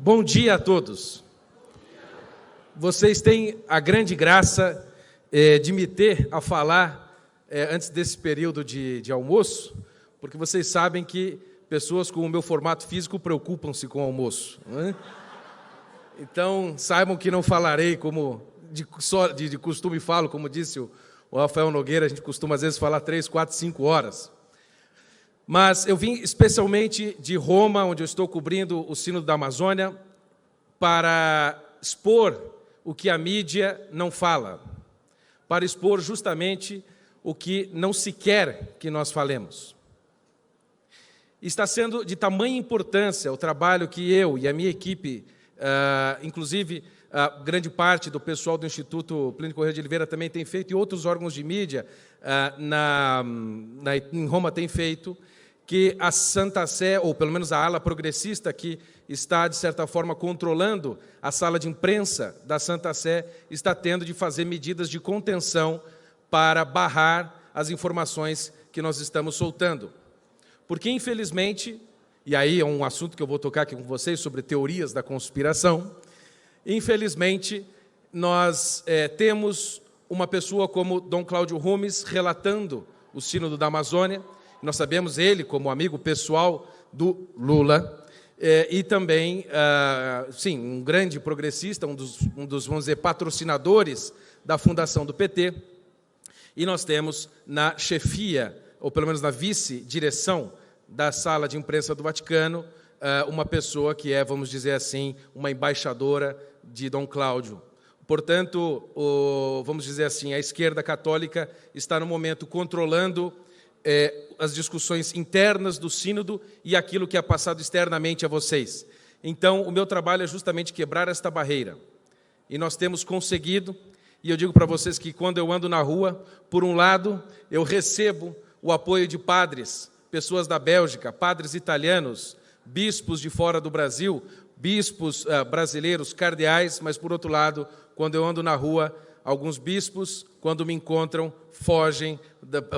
Bom dia a todos. Vocês têm a grande graça de me ter a falar antes desse período de almoço, porque vocês sabem que pessoas com o meu formato físico preocupam-se com o almoço, não é? Então, saibam que não falarei como de costume falo, como disse o Rafael Nogueira, a gente costuma às vezes falar 3, 4, 5 horas. Mas eu vim especialmente de Roma, onde eu estou cobrindo o Sínodo da Amazônia, para expor o que a mídia não fala, para expor justamente o que não se quer que nós falemos. Está sendo de tamanha importância o trabalho que eu e a minha equipe, inclusive grande parte do pessoal do Instituto Plínio Corrêa de Oliveira também tem feito, e outros órgãos de mídia em Roma tem feito, que a Santa Sé, ou pelo menos a ala progressista que está, de certa forma, controlando a sala de imprensa da Santa Sé, está tendo de fazer medidas de contenção para barrar as informações que nós estamos soltando. Porque, infelizmente, e aí é um assunto que eu vou tocar aqui com vocês, sobre teorias da conspiração, infelizmente, nós temos uma pessoa como Dom Cláudio Rumes relatando o Sínodo da Amazônia. Nós sabemos ele como amigo pessoal do Lula, e também, sim, um grande progressista, um dos, vamos dizer, patrocinadores da fundação do PT. E nós temos na chefia, ou pelo menos na vice-direção da sala de imprensa do Vaticano, uma pessoa que é, vamos dizer assim, uma embaixadora de Dom Cláudio. Portanto, vamos dizer assim, a esquerda católica está no momento controlando as discussões internas do sínodo e aquilo que é passado externamente a vocês. Então, o meu trabalho é justamente quebrar esta barreira. E nós temos conseguido, e eu digo para vocês que quando eu ando na rua, por um lado, eu recebo o apoio de padres, pessoas da Bélgica, padres italianos, bispos de fora do Brasil, bispos brasileiros, cardeais, mas, por outro lado, quando eu ando na rua, alguns bispos, quando me encontram, fogem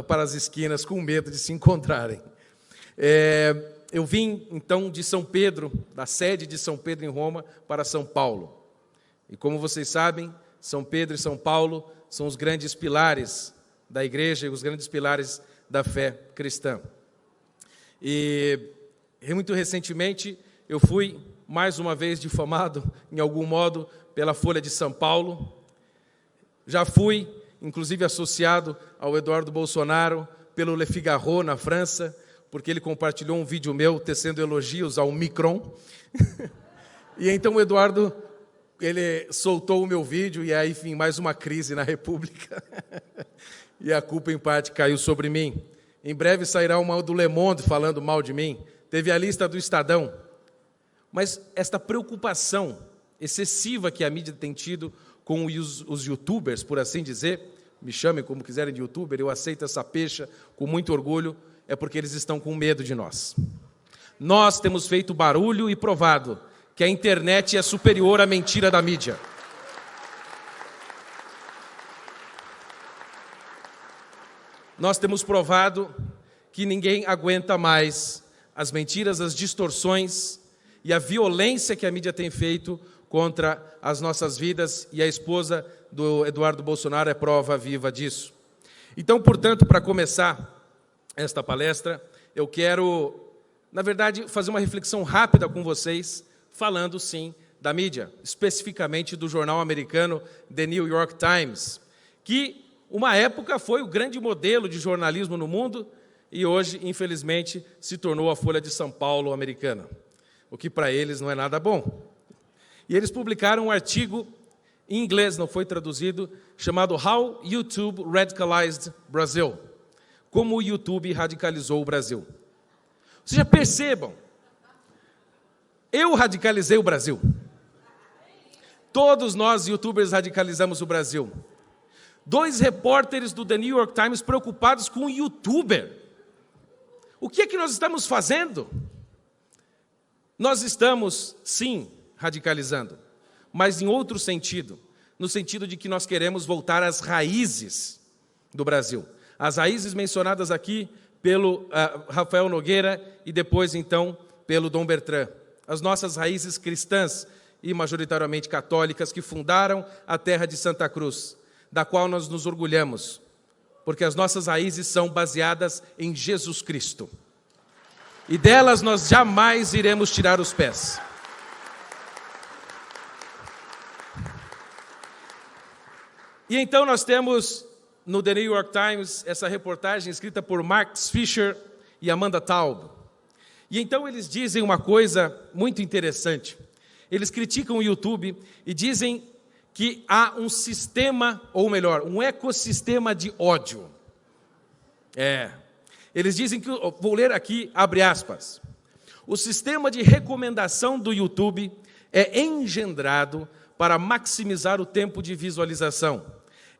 para as esquinas com medo de se encontrarem. Eu vim, então, de São Pedro, da sede de São Pedro em Roma, para São Paulo. E como vocês sabem, São Pedro e São Paulo são os grandes pilares da igreja e os grandes pilares da fé cristã. E muito recentemente eu fui mais uma vez difamado, em algum modo, pela Folha de São Paulo. Já fui, inclusive, associado ao Eduardo Bolsonaro pelo Le Figaro, na França, porque ele compartilhou um vídeo meu tecendo elogios ao Micron. E então o Eduardo, ele soltou o meu vídeo, e aí, enfim, mais uma crise na República. E a culpa, em parte, caiu sobre mim. Em breve sairá uma do Le Monde falando mal de mim. Teve a lista do Estadão. Mas esta preocupação excessiva que a mídia tem tido com os youtubers, por assim dizer, me chamem como quiserem de youtuber, eu aceito essa pecha com muito orgulho, é porque eles estão com medo de nós. Nós temos feito barulho e provado que a internet é superior à mentira da mídia. Nós temos provado que ninguém aguenta mais as mentiras, as distorções e a violência que a mídia tem feito contra as nossas vidas, e a esposa do Eduardo Bolsonaro é prova viva disso. Então, portanto, para começar esta palestra, eu quero, na verdade, fazer uma reflexão rápida com vocês, falando, sim, da mídia, especificamente do jornal americano The New York Times, que, uma época, foi o grande modelo de jornalismo no mundo e hoje, infelizmente, se tornou a Folha de São Paulo americana, o que para eles não é nada bom. E eles publicaram um artigo em inglês, não foi traduzido, chamado How YouTube Radicalized Brazil. Como o YouTube radicalizou o Brasil. Ou seja, percebam, eu radicalizei o Brasil. Todos nós, youtubers, radicalizamos o Brasil. 2 repórteres do The New York Times preocupados com o youtuber. O que é que nós estamos fazendo? Nós estamos, sim, radicalizando, mas em outro sentido, no sentido de que nós queremos voltar às raízes do Brasil. As raízes mencionadas aqui pelo Rafael Nogueira e depois, então, pelo Dom Bertrand. as nossas raízes cristãs e majoritariamente católicas que fundaram a terra de Santa Cruz, da qual nós nos orgulhamos, porque as nossas raízes são baseadas em Jesus Cristo. E delas nós jamais iremos tirar os pés. E então nós temos no The New York Times essa reportagem escrita por Max Fisher e Amanda Taub. E então eles dizem uma coisa muito interessante. Eles criticam o YouTube e dizem que há um sistema, ou melhor, um ecossistema de ódio. Eles dizem que, vou ler aqui, abre aspas, o sistema de recomendação do YouTube é engendrado para maximizar o tempo de visualização,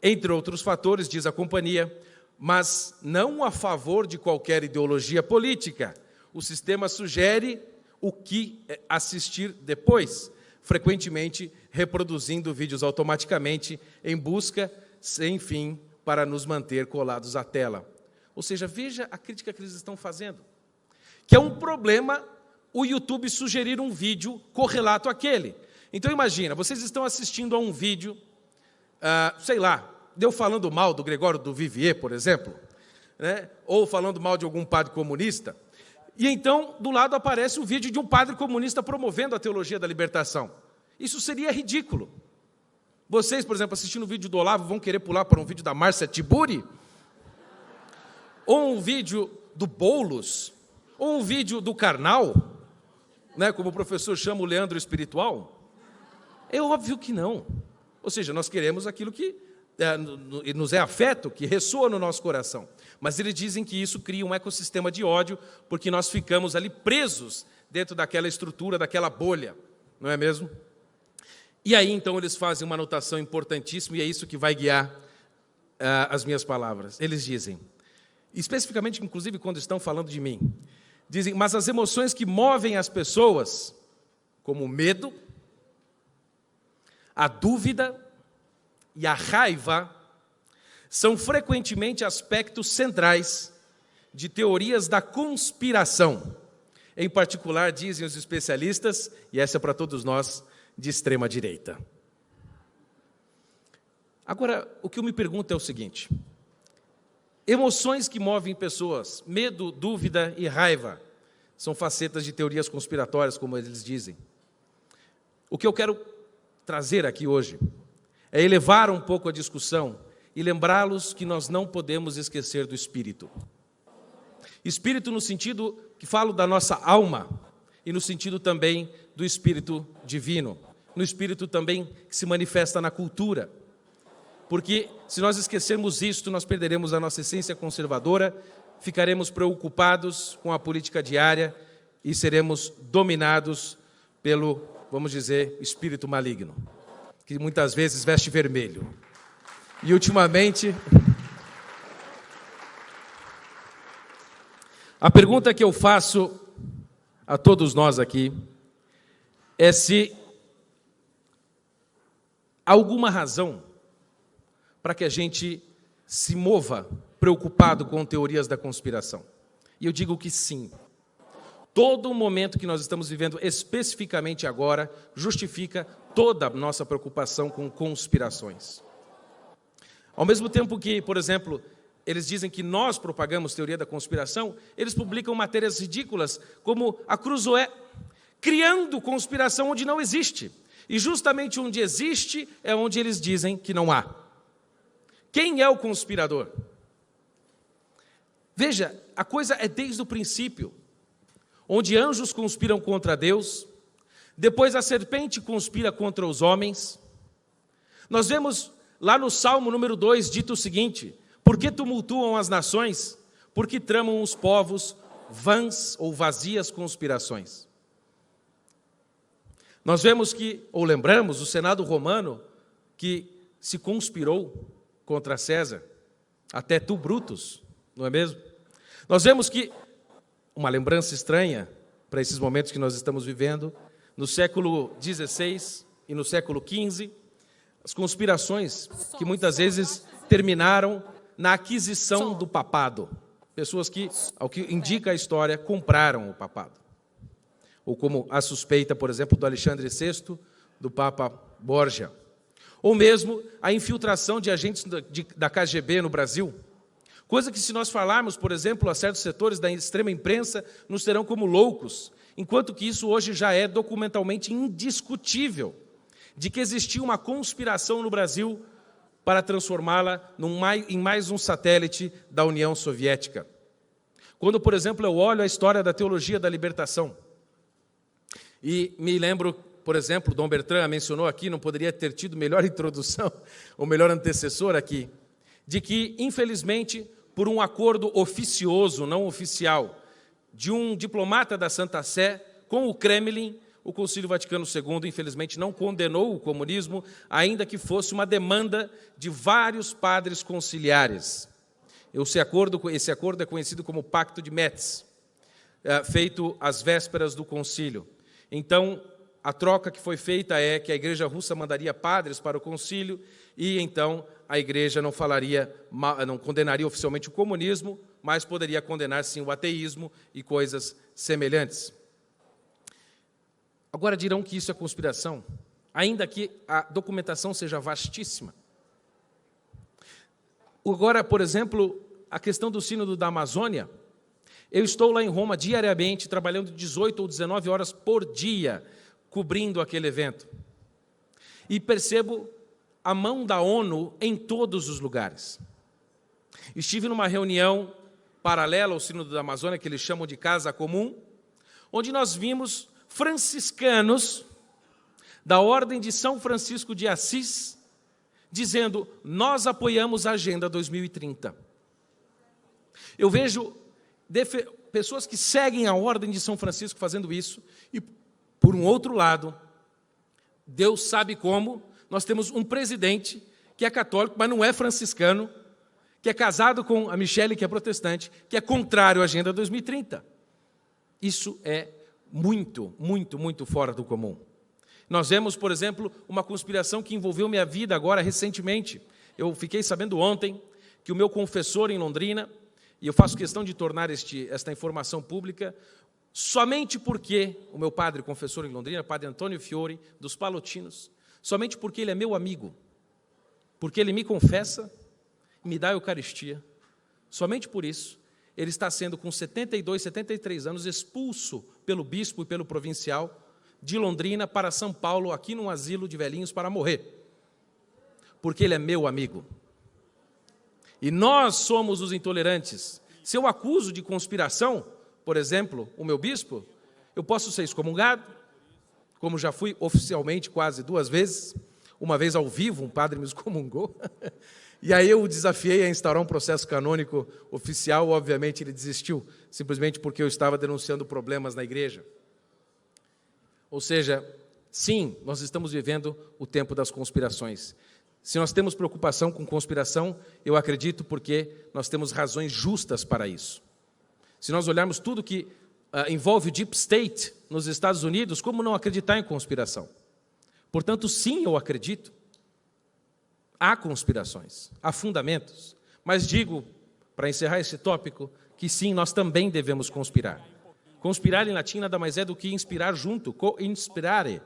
entre outros fatores, diz a companhia, mas não a favor de qualquer ideologia política. O sistema sugere o que assistir depois, frequentemente reproduzindo vídeos automaticamente em busca, sem fim, para nos manter colados à tela. Ou seja, veja a crítica que eles estão fazendo. Que é um problema o YouTube sugerir um vídeo correlato àquele. Então imagina, vocês estão assistindo a um vídeo, sei lá, eu falando mal do Gregório do Vivier, por exemplo, né? Ou falando mal de algum padre comunista, e então do lado aparece um vídeo de um padre comunista promovendo a teologia da libertação. Isso seria ridículo. Vocês, por exemplo, assistindo o vídeo do Olavo, vão querer pular para um vídeo da Márcia Tiburi? Ou um vídeo do Boulos? Ou um vídeo do Karnal? Né, como o professor chama o Leandro espiritual? É óbvio que não. Ou seja, nós queremos aquilo que nos é afeto, que ressoa no nosso coração. Mas eles dizem que isso cria um ecossistema de ódio, porque nós ficamos ali presos dentro daquela estrutura, daquela bolha. Não é mesmo? E aí, então, eles fazem uma anotação importantíssima, e é isso que vai guiar as minhas palavras. Eles dizem, especificamente, inclusive, quando estão falando de mim, dizem, mas as emoções que movem as pessoas, como o medo, a dúvida e a raiva, são frequentemente aspectos centrais de teorias da conspiração. Em particular, dizem os especialistas, e essa é para todos nós, de extrema direita. Agora, o que eu me pergunto é o seguinte, emoções que movem pessoas, medo, dúvida e raiva, são facetas de teorias conspiratórias, como eles dizem. O que eu quero trazer aqui hoje é elevar um pouco a discussão e lembrá-los que nós não podemos esquecer do Espírito. Espírito no sentido que falo da nossa alma e no sentido também do Espírito divino, no Espírito também que se manifesta na cultura. Porque se nós esquecermos isto, nós perderemos a nossa essência conservadora, ficaremos preocupados com a política diária e seremos dominados pelo, vamos dizer, espírito maligno, que muitas vezes veste vermelho. E ultimamente, a pergunta que eu faço a todos nós aqui é se há alguma razão para que a gente se mova preocupado com teorias da conspiração. E eu digo que sim. Todo o momento que nós estamos vivendo, especificamente agora, justifica toda a nossa preocupação com conspirações. Ao mesmo tempo que, por exemplo, eles dizem que nós propagamos teoria da conspiração, eles publicam matérias ridículas, como a Cruzoé, criando conspiração onde não existe. E justamente onde existe é onde eles dizem que não há. Quem é o conspirador? Veja, a coisa é desde o princípio, onde anjos conspiram contra Deus, depois a serpente conspira contra os homens. Nós vemos lá no Salmo número 2, dito o seguinte, por que tumultuam as nações? Porque tramam os povos vãs ou vazias conspirações. Nós vemos que, ou lembramos, o Senado romano, que se conspirou contra César, até tu, Brutus, não é mesmo? Nós vemos que, uma lembrança estranha para esses momentos que nós estamos vivendo, no século XVI e no século XV, as conspirações que muitas vezes terminaram na aquisição do papado. Pessoas que, ao que indica a história, compraram o papado. ou como a suspeita, por exemplo, do Alexandre VI, do Papa Borgia, ou mesmo a infiltração de agentes da KGB no Brasil, coisa que, se nós falarmos, por exemplo, a certos setores da extrema imprensa, nos terão como loucos, enquanto que isso hoje já é documentalmente indiscutível, de que existia uma conspiração no Brasil para transformá-la em mais um satélite da União Soviética. Quando, por exemplo, eu olho a história da teologia da libertação, e me lembro, por exemplo, Dom Bertrand mencionou aqui, não poderia ter tido melhor introdução, ou melhor antecessor aqui, de que, infelizmente, por um acordo oficioso, não oficial, de um diplomata da Santa Sé com o Kremlin, o Concílio Vaticano II, infelizmente, não condenou o comunismo, ainda que fosse uma demanda de vários padres conciliares. Esse acordo é conhecido como Pacto de Metz, feito às vésperas do concílio. Então, a troca que foi feita é que a Igreja Russa mandaria padres para o concílio e, então, a Igreja não condenaria oficialmente o comunismo, mas poderia condenar, sim, o ateísmo e coisas semelhantes. Agora dirão que isso é conspiração, ainda que a documentação seja vastíssima. Agora, por exemplo, a questão do Sínodo da Amazônia, eu estou lá em Roma diariamente, trabalhando 18 ou 19 horas por dia, cobrindo aquele evento. E percebo a mão da ONU em todos os lugares. Estive numa reunião paralela ao Sínodo da Amazônia, que eles chamam de Casa Comum, onde nós vimos franciscanos da Ordem de São Francisco de Assis, dizendo, nós apoiamos a Agenda 2030. Eu vejo pessoas que seguem a Ordem de São Francisco fazendo isso, e, por um outro lado, Deus sabe como, nós temos um presidente que é católico, mas não é franciscano, que é casado com a Michele, que é protestante, que é contrário à Agenda 2030. Isso é muito, muito, muito fora do comum. Nós vemos, por exemplo, uma conspiração que envolveu minha vida agora, recentemente. Eu fiquei sabendo ontem que o meu confessor em Londrina, e eu faço questão de tornar esta informação pública, somente porque o meu padre confessor em Londrina, padre Antônio Fiore, dos Palotinos, somente porque ele é meu amigo, porque ele me confessa, me dá a Eucaristia, somente por isso, ele está sendo, com 72, 73 anos, expulso pelo bispo e pelo provincial de Londrina para São Paulo, aqui num asilo de velhinhos, para morrer. Porque ele é meu amigo. E nós somos os intolerantes. Se eu acuso de conspiração, por exemplo, o meu bispo, eu posso ser excomungado, como já fui oficialmente quase 2 vezes, uma vez ao vivo, um padre me excomungou, e aí eu o desafiei a instaurar um processo canônico oficial, obviamente ele desistiu, simplesmente porque eu estava denunciando problemas na igreja. Ou seja, sim, nós estamos vivendo o tempo das conspirações. Se nós temos preocupação com conspiração, eu acredito porque nós temos razões justas para isso. Se nós olharmos tudo que envolve o Deep State nos Estados Unidos, como não acreditar em conspiração? Portanto, sim, eu acredito. Há conspirações, há fundamentos, mas digo, para encerrar esse tópico, que sim, nós também devemos conspirar. Conspirar em latim nada mais é do que inspirar junto, co-inspirare.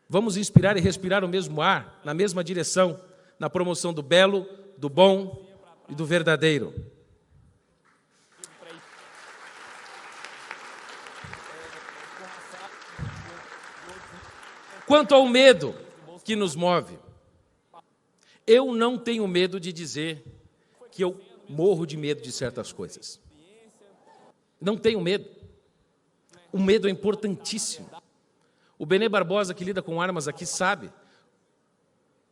Vamos inspirar e respirar o mesmo ar, na mesma direção, na promoção do belo, do bom e do verdadeiro. Quanto ao medo que nos move, eu não tenho medo de dizer que eu morro de medo de certas coisas. Não tenho medo. O medo é importantíssimo. O Benê Barbosa, que lida com armas aqui, sabe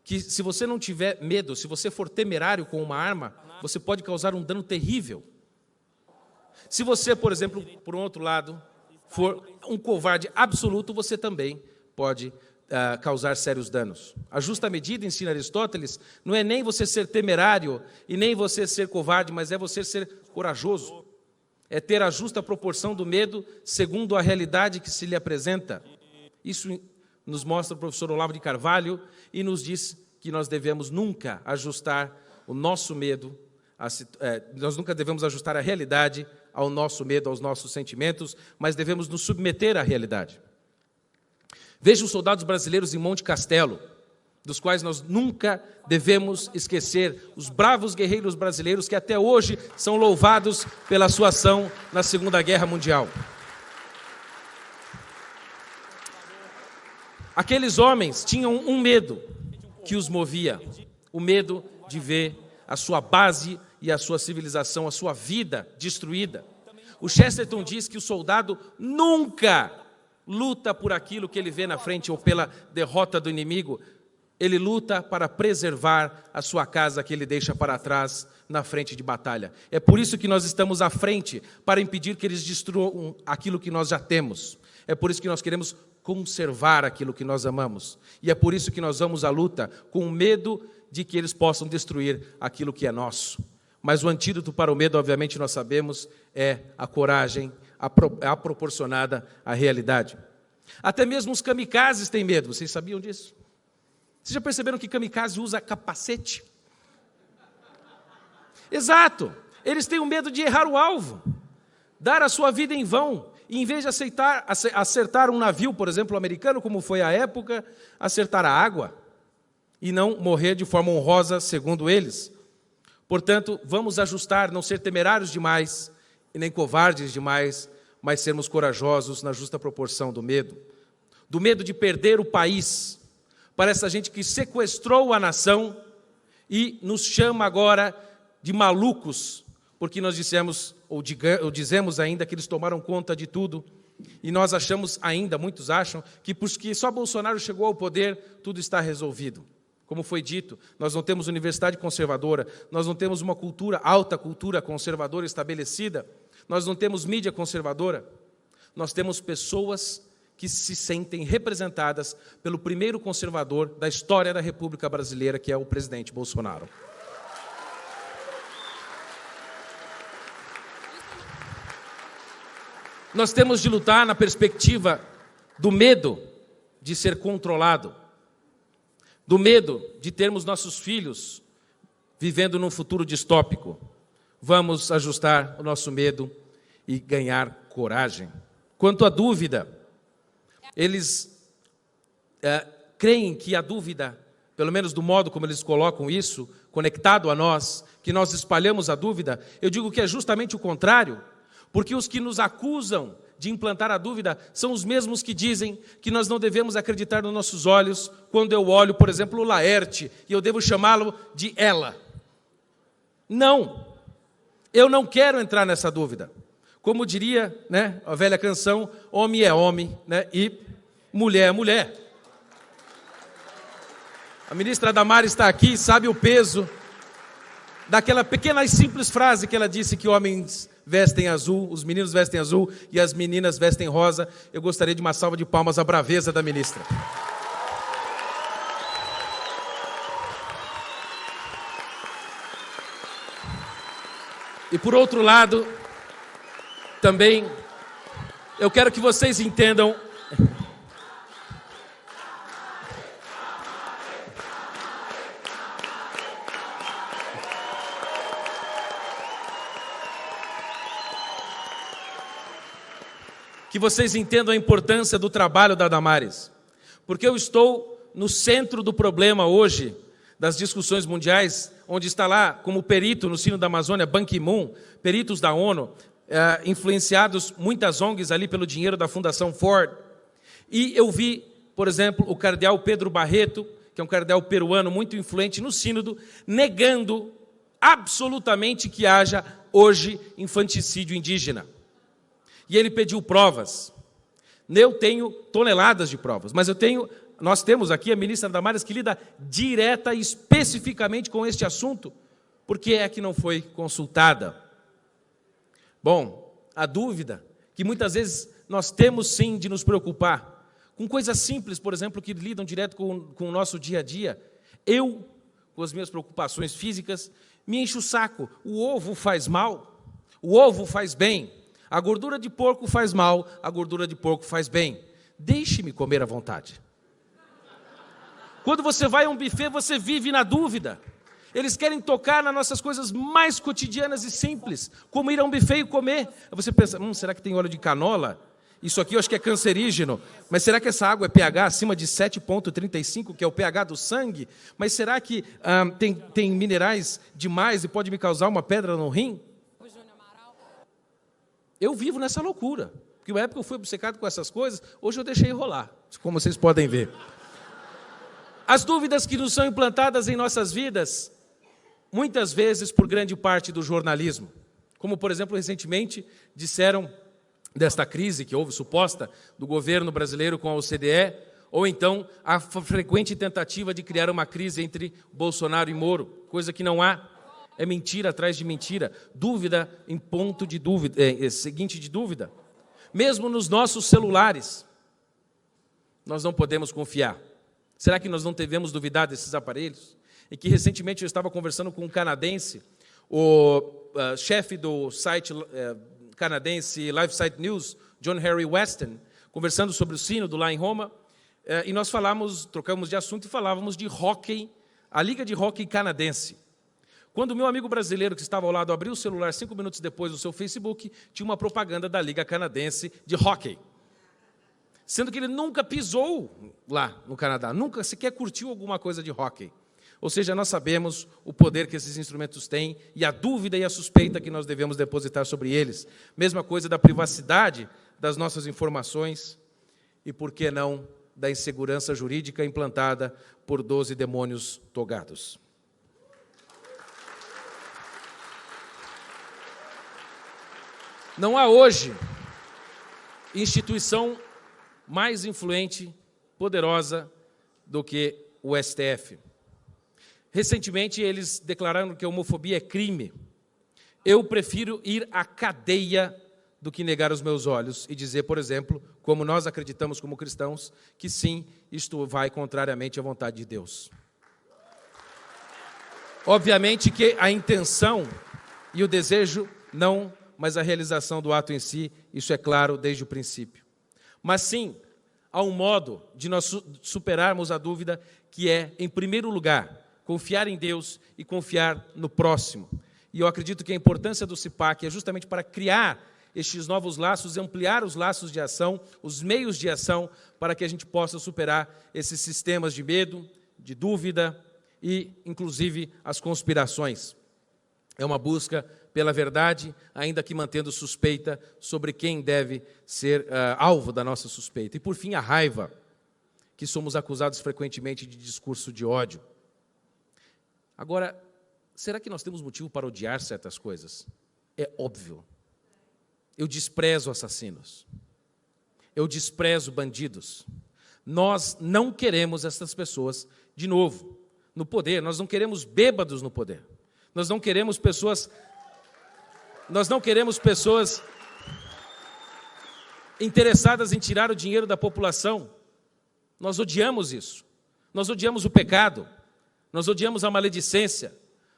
que se você não tiver medo, se você for temerário com uma arma, você pode causar um dano terrível. Se você, por exemplo, por um outro lado, for um covarde absoluto, você também pode causar sérios danos. A justa medida, ensina Aristóteles, não é nem você ser temerário e nem você ser covarde, mas é você ser corajoso. É ter a justa proporção do medo segundo a realidade que se lhe apresenta. Isso nos mostra o professor Olavo de Carvalho e nos diz que nós devemos nunca ajustar o nosso medo nós nunca devemos ajustar a realidade ao nosso medo, aos nossos sentimentos, mas devemos nos submeter à realidade. Veja os soldados brasileiros em Monte Castelo, dos quais nós nunca devemos esquecer, os bravos guerreiros brasileiros que até hoje são louvados pela sua ação na Segunda Guerra Mundial. Aqueles homens tinham um medo que os movia, o medo de ver a sua base e a sua civilização, a sua vida destruída. O Chesterton diz que o soldado nunca luta por aquilo que ele vê na frente ou pela derrota do inimigo. Ele luta para preservar a sua casa que ele deixa para trás na frente de batalha. É por isso que nós estamos à frente, para impedir que eles destruam aquilo que nós já temos. É por isso que nós queremos conservar aquilo que nós amamos. E é por isso que nós vamos à luta com medo de que eles possam destruir aquilo que é nosso. Mas o antídoto para o medo, obviamente, nós sabemos, é a coragem proporcionada à realidade. Até mesmo os kamikazes têm medo, vocês sabiam disso? Vocês já perceberam que kamikaze usa capacete? Exato, eles têm o medo de errar o alvo, dar a sua vida em vão, e em vez de acertar um navio, por exemplo, americano, como foi a época, acertar a água, e não morrer de forma honrosa, segundo eles. Portanto, vamos ajustar, não ser temerários demais, e nem covardes demais, mas sermos corajosos na justa proporção do medo de perder o país, para essa gente que sequestrou a nação e nos chama agora de malucos, porque nós dissemos, ou dizemos ainda, que eles tomaram conta de tudo, e nós achamos ainda, muitos acham, que porque só Bolsonaro chegou ao poder, tudo está resolvido. Como foi dito, nós não temos universidade conservadora, nós não temos uma alta cultura conservadora estabelecida, nós não temos mídia conservadora, nós temos pessoas que se sentem representadas pelo primeiro conservador da história da República Brasileira, que é o presidente Bolsonaro. Nós temos de lutar na perspectiva do medo de ser controlado, do medo de termos nossos filhos vivendo num futuro distópico. Vamos ajustar o nosso medo e ganhar coragem. Quanto à dúvida, eles creem que a dúvida, pelo menos do modo como eles colocam isso, conectado a nós, que nós espalhamos a dúvida, eu digo que é justamente o contrário, porque os que nos acusam de implantar a dúvida são os mesmos que dizem que nós não devemos acreditar nos nossos olhos quando eu olho, por exemplo, o Laerte, e eu devo chamá-lo de ela. Não, eu não quero entrar nessa dúvida. Como diria, né, a velha canção, homem é homem, né, e mulher é mulher. A ministra Damares está aqui, sabe o peso daquela pequena e simples frase que ela disse, que homens vestem azul, os meninos vestem azul e as meninas vestem rosa. Eu gostaria de uma salva de palmas à braveza da ministra. E por outro lado, também, eu quero que vocês entendam a importância do trabalho da Damares, porque eu estou no centro do problema hoje, das discussões mundiais, onde está lá como perito no Sino da Amazônia, Ban Ki-moon, peritos da ONU, influenciados muitas ONGs ali pelo dinheiro da Fundação Ford. E eu vi, por exemplo, o cardeal Pedro Barreto, que é um cardeal peruano muito influente no sínodo, negando absolutamente que haja hoje infanticídio indígena. E ele pediu provas. Eu tenho toneladas de provas, mas nós temos aqui a ministra Damares que lida direta e especificamente com este assunto. Por que é que não foi consultada? Bom, a dúvida que muitas vezes nós temos sim de nos preocupar com coisas simples, por exemplo, que lidam direto com o nosso dia a dia. Eu, com as minhas preocupações físicas, me encho o saco. O ovo faz mal? O ovo faz bem? A gordura de porco faz mal, a gordura de porco faz bem. Deixe-me comer à vontade. Quando você vai a um buffet, você vive na dúvida. Eles querem tocar nas nossas coisas mais cotidianas e simples, como ir a um buffet e comer. Aí você pensa, será que tem óleo de canola? Isso aqui eu acho que é cancerígeno, mas será que essa água é pH acima de 7,35, que é o pH do sangue? Mas será que tem minerais demais e pode me causar uma pedra no rim? Eu vivo nessa loucura, porque na época eu fui obcecado com essas coisas, hoje eu deixei rolar, como vocês podem ver. As dúvidas que nos são implantadas em nossas vidas, muitas vezes por grande parte do jornalismo, como, por exemplo, recentemente disseram desta crise que houve, suposta, do governo brasileiro com a OCDE, ou então a frequente tentativa de criar uma crise entre Bolsonaro e Moro, coisa que não há, é mentira atrás de mentira, dúvida em ponto de dúvida, seguinte de dúvida. Mesmo nos nossos celulares, nós não podemos confiar. Será que nós não devemos duvidar desses aparelhos? E que recentemente eu estava conversando com um canadense, o chefe do site canadense LiveSite News, John Harry Weston, conversando sobre o sínodo lá em Roma, e nós trocamos de assunto e falávamos de hóquei, a Liga de Hóquei Canadense. Quando o meu amigo brasileiro que estava ao lado abriu o celular 5 minutos depois do seu Facebook, tinha uma propaganda da Liga Canadense de hóquei. Sendo que ele nunca pisou lá no Canadá, nunca sequer curtiu alguma coisa de hóquei. Ou seja, nós sabemos o poder que esses instrumentos têm e a dúvida e a suspeita que nós devemos depositar sobre eles. Mesma coisa da privacidade das nossas informações e, por que não, da insegurança jurídica implantada por 12 demônios togados. Não há hoje instituição mais influente, poderosa do que o STF. Recentemente, eles declararam que a homofobia é crime. Eu prefiro ir à cadeia do que negar os meus olhos e dizer, por exemplo, como nós acreditamos como cristãos, que sim, isto vai contrariamente à vontade de Deus. Obviamente que a intenção e o desejo não, mas a realização do ato em si, isso é claro desde o princípio. Mas sim, há um modo de nós superarmos a dúvida que é, em primeiro lugar, confiar em Deus e confiar no próximo. E eu acredito que a importância do CIPAC é justamente para criar estes novos laços, ampliar os laços de ação, os meios de ação, para que a gente possa superar esses sistemas de medo, de dúvida e, inclusive, as conspirações. É uma busca pela verdade, ainda que mantendo suspeita sobre quem deve ser alvo da nossa suspeita. E, por fim, a raiva, que somos acusados frequentemente de discurso de ódio. Agora, será que nós temos motivo para odiar certas coisas? É óbvio. Eu desprezo assassinos. Eu desprezo bandidos. Nós não queremos essas pessoas, de novo, no poder. Nós não queremos bêbados no poder. Nós não queremos pessoas interessadas em tirar o dinheiro da população. Nós odiamos isso. Nós odiamos o pecado. Nós odiamos a maledicência,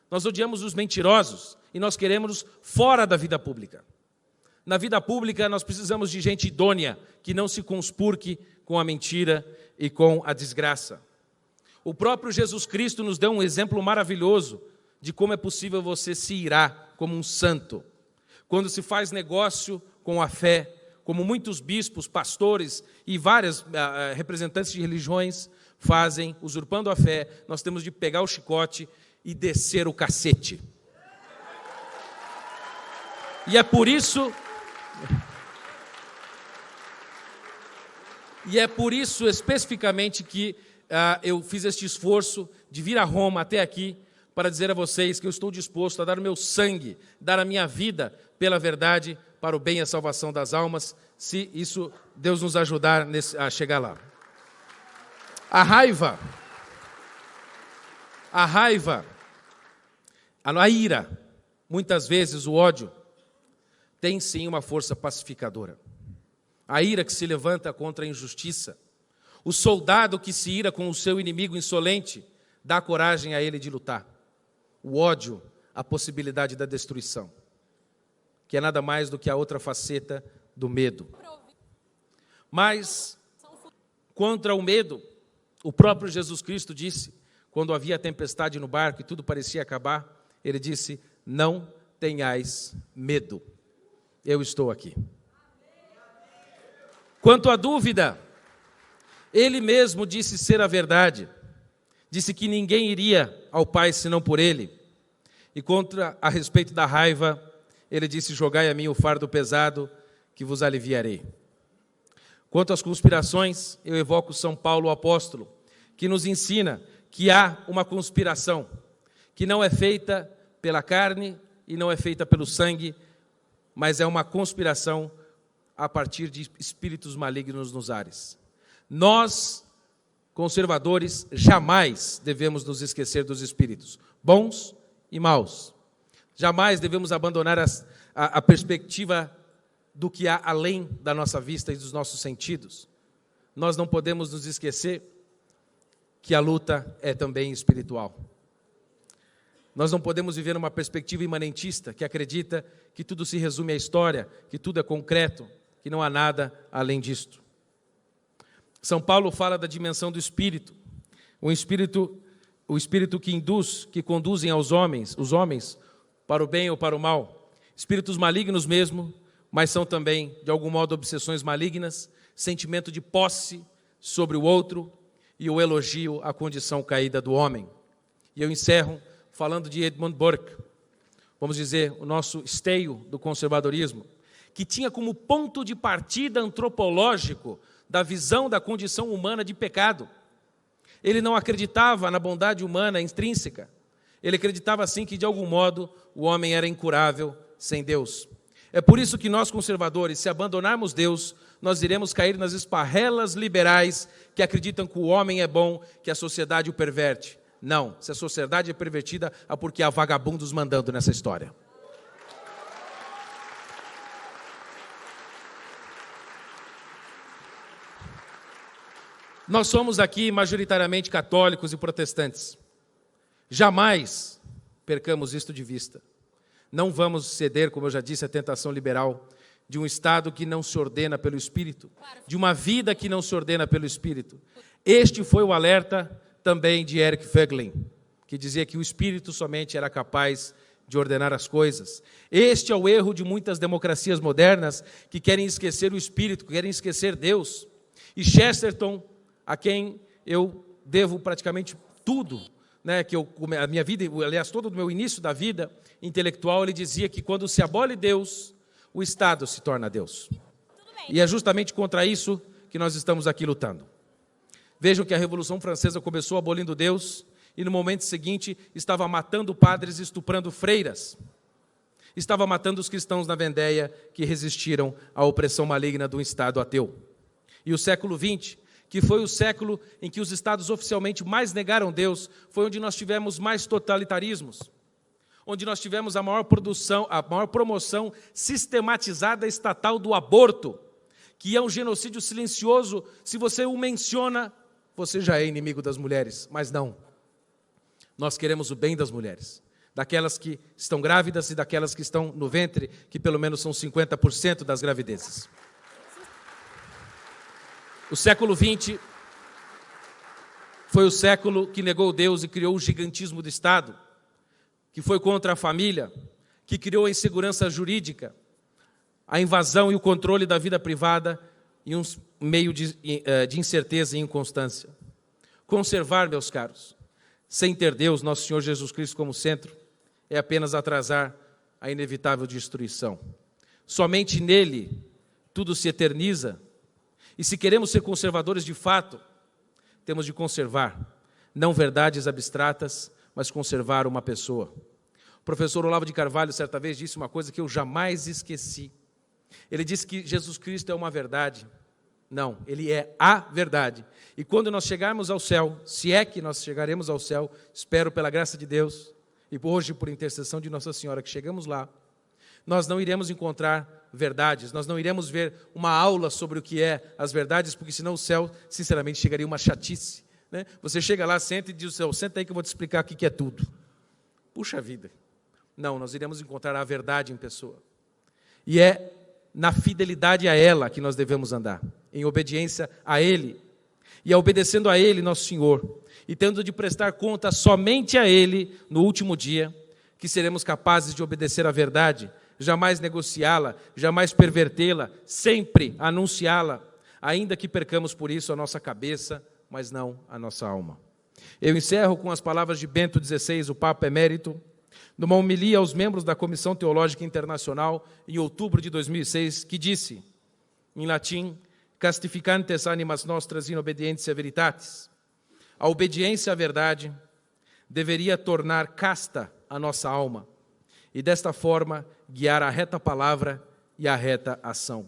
nós odiamos os mentirosos e nós queremos fora da vida pública. Na vida pública, nós precisamos de gente idônea, que não se conspurque com a mentira e com a desgraça. O próprio Jesus Cristo nos deu um exemplo maravilhoso de como é possível você se irar como um santo. Quando se faz negócio com a fé, como muitos bispos, pastores e vários representantes de religiões fazem, usurpando a fé, nós temos de pegar o chicote e descer o cacete. E é por isso especificamente que eu fiz este esforço de vir a Roma até aqui para dizer a vocês que eu estou disposto a dar o meu sangue, dar a minha vida pela verdade, para o bem e a salvação das almas, se isso Deus nos ajudar a chegar lá. A raiva, a ira, muitas vezes o ódio, tem sim uma força pacificadora. A ira que se levanta contra a injustiça, o soldado que se ira com o seu inimigo insolente, dá coragem a ele de lutar. O ódio, a possibilidade da destruição, que é nada mais do que a outra faceta do medo. Mas, contra o medo, o próprio Jesus Cristo disse, quando havia tempestade no barco e tudo parecia acabar, ele disse: não tenhais medo, eu estou aqui. Quanto à dúvida, ele mesmo disse ser a verdade, disse que ninguém iria ao Pai senão por ele. E a respeito da raiva, ele disse: jogai a mim o fardo pesado, que vos aliviarei. Quanto às conspirações, eu evoco São Paulo, o apóstolo, que nos ensina que há uma conspiração, que não é feita pela carne e não é feita pelo sangue, mas é uma conspiração a partir de espíritos malignos nos ares. Nós, conservadores, jamais devemos nos esquecer dos espíritos, bons e maus. Jamais devemos abandonar a perspectiva do que há além da nossa vista e dos nossos sentidos. Nós não podemos nos esquecer que a luta é também espiritual. Nós não podemos viver uma perspectiva imanentista que acredita que tudo se resume à história, que tudo é concreto, que não há nada além disto. São Paulo fala da dimensão do espírito, o espírito que induz, que conduzem os homens para o bem ou para o mal, espíritos malignos mesmo, mas são também, de algum modo, obsessões malignas, sentimento de posse sobre o outro e o elogio à condição caída do homem. E eu encerro falando de Edmund Burke, vamos dizer, o nosso esteio do conservadorismo, que tinha como ponto de partida antropológico da visão da condição humana de pecado. Ele não acreditava na bondade humana intrínseca. Ele acreditava, assim, que, de algum modo, o homem era incurável sem Deus. É por isso que nós, conservadores, se abandonarmos Deus, nós iremos cair nas esparrelas liberais que acreditam que o homem é bom, que a sociedade o perverte. Não, se a sociedade é pervertida, é porque há vagabundos mandando nessa história. Nós somos aqui majoritariamente católicos e protestantes. Jamais percamos isto de vista. Não vamos ceder, como eu já disse, à tentação liberal de um Estado que não se ordena pelo Espírito, de uma vida que não se ordena pelo Espírito. Este foi o alerta também de Eric Voegelin, que dizia que o Espírito somente era capaz de ordenar as coisas. Este é o erro de muitas democracias modernas que querem esquecer o Espírito, que querem esquecer Deus. E Chesterton, a quem eu devo praticamente tudo, que a minha vida, aliás, todo o meu início da vida intelectual, ele dizia que quando se abole Deus, o Estado se torna Deus. E é justamente contra isso que nós estamos aqui lutando. Vejam que a Revolução Francesa começou abolindo Deus e no momento seguinte estava matando padres e estuprando freiras. Estava matando os cristãos na Vendéia que resistiram à opressão maligna do Estado ateu. E o século XX, que foi o século em que os estados oficialmente mais negaram Deus, foi onde nós tivemos mais totalitarismos, onde nós tivemos a maior promoção sistematizada estatal do aborto, que é um genocídio silencioso. Se você o menciona, você já é inimigo das mulheres, mas não. Nós queremos o bem das mulheres, daquelas que estão grávidas e daquelas que estão no ventre, que pelo menos são 50% das gravidezes. O século XX foi o século que negou Deus e criou o gigantismo do Estado, que foi contra a família, que criou a insegurança jurídica, a invasão e o controle da vida privada e um meio de incerteza e inconstância. Conservar, meus caros, sem ter Deus, nosso Senhor Jesus Cristo como centro, é apenas atrasar a inevitável destruição. Somente nele tudo se eterniza. E se queremos ser conservadores de fato, temos de conservar, não verdades abstratas, mas conservar uma pessoa. O professor Olavo de Carvalho, certa vez, disse uma coisa que eu jamais esqueci. Ele disse que Jesus Cristo é uma verdade. Não, Ele é a verdade. E quando nós chegarmos ao céu, se é que nós chegaremos ao céu, espero pela graça de Deus, e hoje por intercessão de Nossa Senhora que chegamos lá, nós não iremos encontrar verdades, nós não iremos ver uma aula sobre o que é as verdades, porque senão o céu, sinceramente, chegaria uma chatice. Você chega lá, senta e diz: senta aí que eu vou te explicar o que é tudo. Puxa vida. Não, nós iremos encontrar a verdade em pessoa. E é na fidelidade a ela que nós devemos andar, em obediência a Ele. E é obedecendo a Ele, nosso Senhor, e tendo de prestar conta somente a Ele no último dia, que seremos capazes de obedecer à verdade, jamais negociá-la, jamais pervertê-la, sempre anunciá-la, ainda que percamos por isso a nossa cabeça, mas não a nossa alma. Eu encerro com as palavras de Bento XVI, o Papa Emérito, numa homilia aos membros da Comissão Teológica Internacional, em outubro de 2006, que disse, em latim, castificantes animas nostras in obedientia veritatis. A obediência à verdade deveria tornar casta a nossa alma e, desta forma, guiar a reta palavra e a reta ação.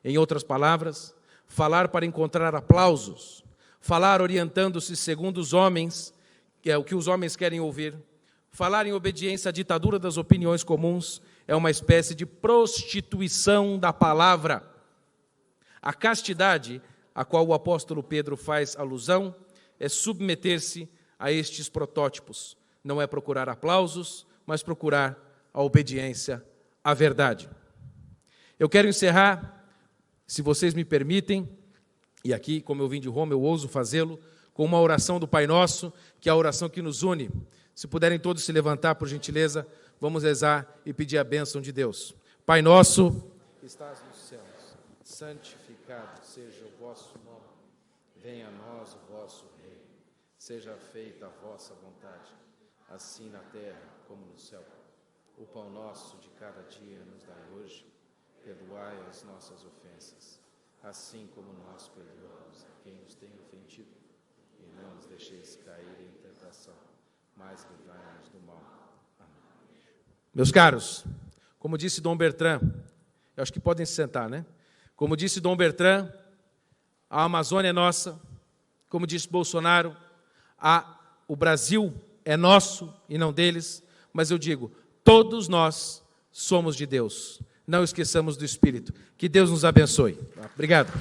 Em outras palavras, falar para encontrar aplausos, falar orientando-se segundo os homens, que é o que os homens querem ouvir, falar em obediência à ditadura das opiniões comuns é uma espécie de prostituição da palavra. A castidade, a qual o apóstolo Pedro faz alusão, é submeter-se a estes protótipos. Não é procurar aplausos, mas procurar a obediência à verdade. Eu quero encerrar, se vocês me permitem, e aqui, como eu vim de Roma, eu ouso fazê-lo, com uma oração do Pai Nosso, que é a oração que nos une. Se puderem todos se levantar, por gentileza, vamos rezar e pedir a bênção de Deus. Pai Nosso, que estás nos céus, santificado seja o vosso nome. Venha a nós o vosso reino. Seja feita a vossa vontade, assim na terra como no céu. O pão nosso de cada dia nos dai hoje. Perdoai as nossas ofensas, assim como nós perdoamos a quem nos tem ofendido. E não nos deixeis cair em tentação, mas livrai-nos do mal. Amém. Meus caros, como disse Dom Bertrand, eu acho que podem se sentar, né? Como disse Dom Bertrand, a Amazônia é nossa. Como disse Bolsonaro, o Brasil é nosso e não deles. Mas eu digo, todos nós somos de Deus. Não esqueçamos do Espírito. Que Deus nos abençoe. Obrigado.